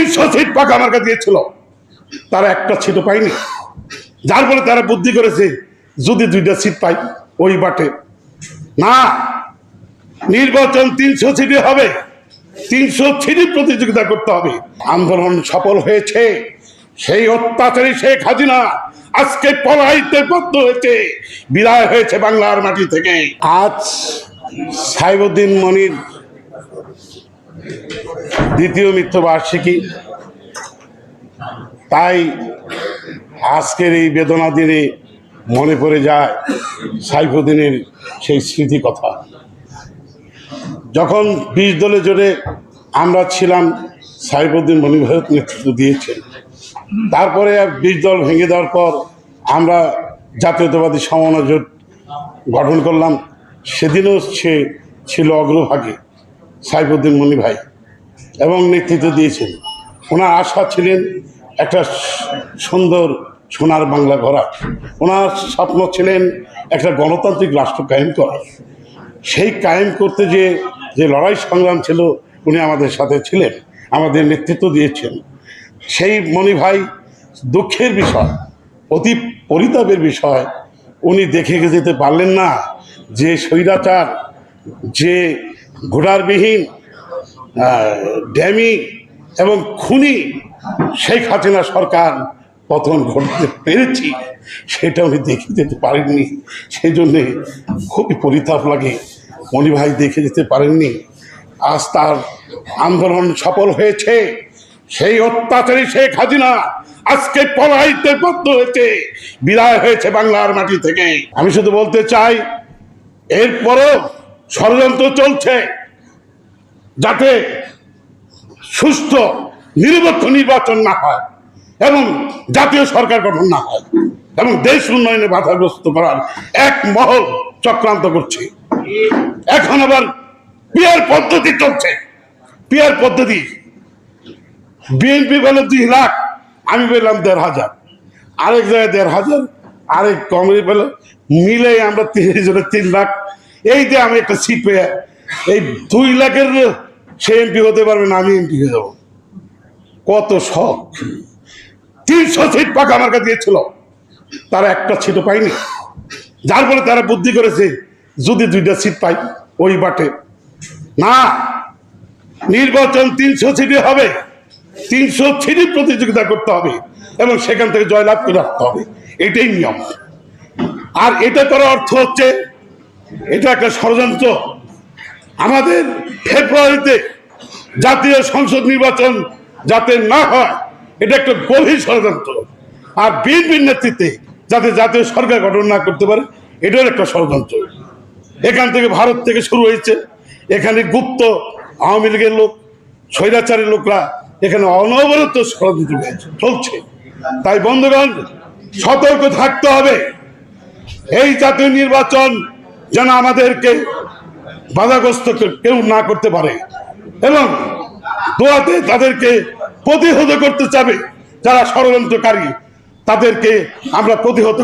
300 seat পাকা মার্কা দিয়েছিল, তারা একটা সিটও পায়নি। যার ফলে তারা বুদ্ধি করেছে যদি 2টা সিট পাই ওই বাটে না, নির্বাচন 300 সিটে হবে, 300 সিটে প্রতিযোগিতা করতে হবে। আন্দোলন সফল হয়েছে। সেই অত্যাচারী শেখ হাসিনা আজকে পলাইতে বাধ্য হয়েছে, বিদায় হয়েছে বাংলার মাটি থেকে। আজ সাইবুদ্দিন মনির দ্বিতীয় মৃত্যুবার্ষিকী, তাই আজকের এই বেদনা দিনে মনে পড়ে যায় সাইফুদ্দিনের সেই স্মৃতি কথা। যখন 20 দলে জোরে আমরা ছিলাম, সাইফুদ্দিন মনি ভারত নেতৃত্ব দিয়েছেন। তারপরে 20 দল ভেঙে দেওয়ার পর আমরা জাতীয়তাবাদী সমন্বয় জোট গঠন করলাম। সেদিনও সে ছিল অগ্রভাগে সাইফুদ্দিন মনি ভাই এবং নেতৃত্ব দিয়েছেন। ওনার আশা ছিলেন একটা সুন্দর সোনার বাংলা গড়া, ওনার স্বপ্ন ছিলেন একটা গণতান্ত্রিক রাষ্ট্র কায়েম করা। সেই কায়েম করতে যে লড়াই সংগ্রাম ছিল, উনি আমাদের সাথে ছিলেন, আমাদের নেতৃত্ব দিয়েছেন। সেই মনি ভাই দুঃখের বিষয়, অতি পরিতাপের বিষয়, উনি দেখে যেতে পারলেন না যে স্বৈরাচার, যে ঘোড়ারবিহীন ড্যামি এবং খুনি শেখ হাসিনা সরকার পতন ঘটতে পেরেছি, সেটা উনি দেখে যেতে পারেননি। সেই জন্যে খুবই পরিতাপ লাগে, মনি ভাই দেখে যেতে পারেননি। আজ তার আন্দোলন সফল হয়েছে। সেই অত্যাচারী শেখ হাসিনা আজকে পলাইতে বাধ্য হয়েছে, বিদায় হয়েছে বাংলার মাটি থেকে। আমি শুধু বলতে চাই, এরপরও ষড়যন্ত্র চলছে যাতে সুষ্ঠু নিরপেক্ষ নির্বাচন না হয় এবং জাতীয় সরকার গঠন না হয় এবং দেশ উন্নয়নে বাধাগ্রস্ত করার এক মহল চক্রান্ত করছে। এখন আবার পিয়ার পদ্ধতি চলছে। পিয়ার পদ্ধতি, বিএনপি পেল 2 লাখ, আমি পেলাম 1,500, আরেক জায়গায় 1,500, আরেক কংগ্রেস পেল, মিলে আমরা 30 জনের 3 লাখ। এই যে আমি একটা সিট পেয়ে, এই 2 লাখের সে এমপি হতে পারবে না, আমি এমপি হয়ে যাবো। কত শখ! 300 সিট পাকা মার্কা দিয়েছিল, তারা একটা সিটও পায়নি। যার ফলে তারা বুদ্ধি করেছে যদি 2টা সিট পাই ওই বাটে না, নির্বাচন 300 সিটে হবে, 300 সিটে প্রতিযোগিতা করতে হবে এবং সেখান থেকে জয়লাভ করে রাখতে হবে। এটাই নিয়ম। আর এটা করার অর্থ হচ্ছে এটা একটা ষড়যন্ত্র। আমাদের ফেব্রুয়ারিতে জাতীয় সংসদ নির্বাচন যাতে না হয়, এটা একটা গভীর ষড়যন্ত্র। আর বিএনপির নেতৃত্বে যাতে জাতীয় সরকার গঠন না করতে পারে, এটাও একটা ষড়যন্ত্র। এখান থেকে ভারত থেকে শুরু হয়েছে, এখানে গুপ্ত আওয়ামী লীগের লোক, স্বৈরাচারী লোকরা এখানে অনবরত ষড়যন্ত্র চলছে। তাই বন্ধুগণ, সতর্ক থাকতে হবে। এই জাতীয় নির্বাচন যেন আমাদেরকে বাধাগ্রস্ত কেউ না করতে পারে এবং দোয়াতে তাদেরকে প্রতিহত করতে চাবে যারা ষড়যন্ত্রকারী, তাদেরকে আমরা প্রতিহত